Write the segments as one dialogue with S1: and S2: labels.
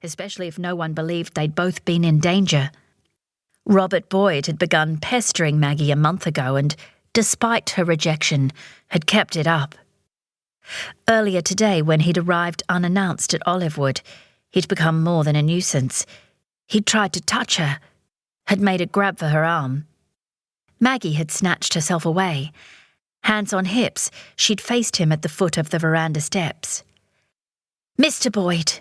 S1: especially if no one believed they'd both been in danger. Robert Boyd had begun pestering Maggie a month ago and, despite her rejection, had kept it up. Earlier today, when he'd arrived unannounced at Olivewood, he'd become more than a nuisance. He'd tried to touch her, had made a grab for her arm. Maggie had snatched herself away. Hands on hips, she'd faced him at the foot of the veranda steps. "Mr. Boyd,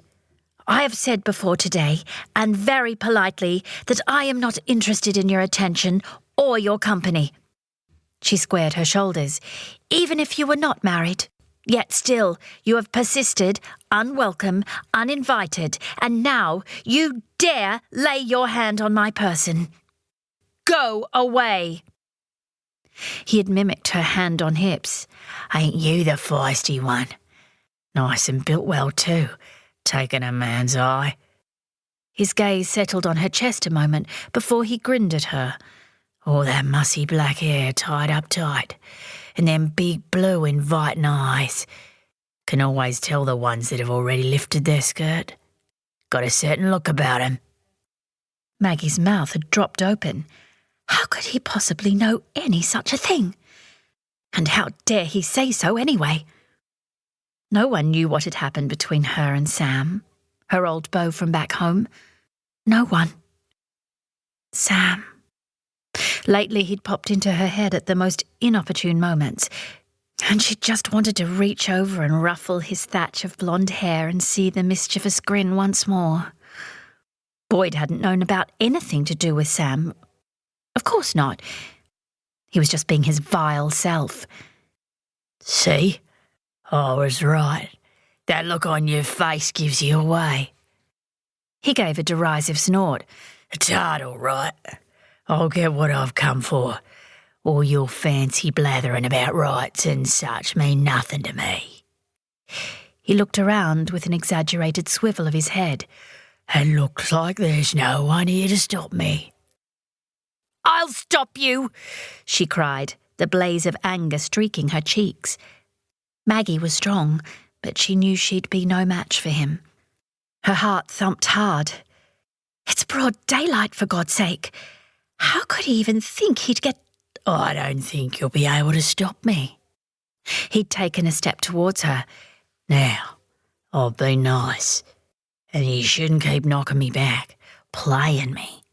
S1: I have said before today, and very politely, that I am not interested in your attention or your company." She squared her shoulders. "Even if you were not married, yet still you have persisted, unwelcome, uninvited, and now you dare lay your hand on my person. Go away." He had mimicked her hand on hips. "Ain't you the feisty one? Nice and built well too, taking a man's eye." His gaze settled on her chest a moment before he grinned at her. "All that mussy black hair tied up tight, and them big blue inviting eyes. Can always tell the ones that have already lifted their skirt. Got a certain look about 'em." Maggie's mouth had dropped open. How could he possibly know any such a thing? And how dare he say so anyway? No one knew what had happened between her and Sam, her old beau from back home. No one. Sam. Lately he'd popped into her head at the most inopportune moments, and she just wanted to reach over and ruffle his thatch of blonde hair and see the mischievous grin once more. Boyd hadn't known about anything to do with Sam. Of course not. He was just being his vile self. "See? I was right. That look on your face gives you away." He gave a derisive snort. "It's hard, all right. I'll get what I've come for. All your fancy blathering about rights and such mean nothing to me." He looked around with an exaggerated swivel of his head. "It looks like there's no one here to stop me." "I'll stop you!" she cried, the blaze of anger streaking her cheeks. Maggie was strong, but she knew she'd be no match for him. Her heart thumped hard. It's broad daylight, for God's sake. How could he even think he'd get...
S2: "I don't think you'll be able to stop me."
S1: He'd taken a step towards her.
S2: "Now, I've been nice, and you shouldn't keep knocking me back, playing me.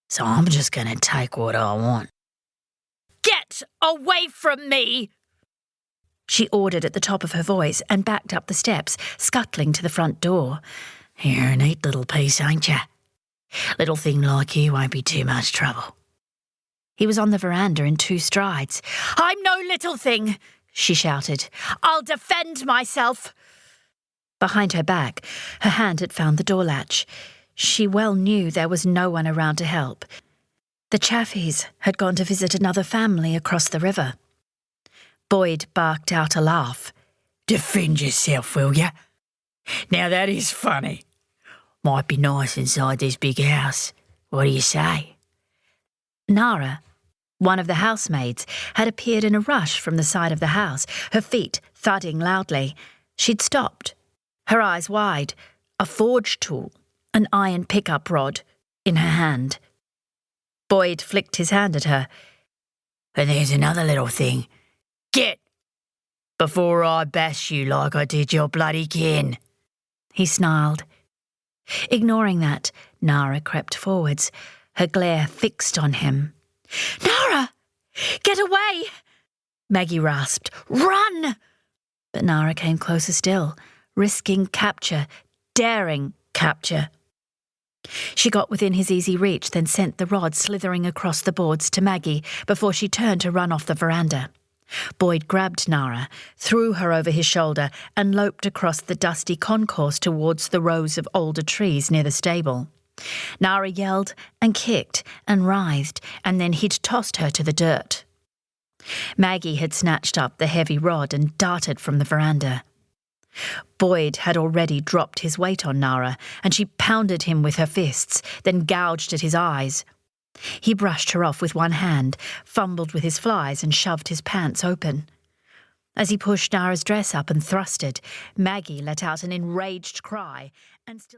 S2: So I'm just going to take what I want."
S1: "Get away from me!" she ordered at the top of her voice and backed up the steps, scuttling to the front door.
S2: "You're a neat little piece, ain't you? Little thing like you won't be too much trouble."
S1: He was on the veranda in 2 strides. "I'm no little thing," she shouted. "I'll defend myself." Behind her back, her hand had found the door latch. She well knew there was no one around to help. The Chaffees had gone to visit another family across the river. Boyd barked out a laugh.
S2: "Defend yourself, will ya? Now that is funny. Might be nice inside this big house. What do you say?"
S1: Nara, one of the housemaids, had appeared in a rush from the side of the house, her feet thudding loudly. She'd stopped, her eyes wide, a forge tool, an iron pickup rod, in her hand. Boyd flicked his hand at her.
S2: "And there's another little thing. Get! Before I bash you like I did your bloody kin."
S1: He snarled. Ignoring that, Nara crept forwards, her glare fixed on him. "Nara! Get away!" Maggie rasped. "Run!" But Nara came closer still, risking capture, daring capture. She got within his easy reach, then sent the rod slithering across the boards to Maggie before she turned to run off the veranda. Boyd grabbed Nara, threw her over his shoulder, and loped across the dusty concourse towards the rows of older trees near the stable. Nara yelled and kicked and writhed, and then he'd tossed her to the dirt. Maggie had snatched up the heavy rod and darted from the veranda. Boyd had already dropped his weight on Nara, and she pounded him with her fists, then gouged at his eyes. He brushed her off with one hand, fumbled with his flies, and shoved his pants open. As he pushed Nara's dress up and thrusted, Maggie let out an enraged cry, and still...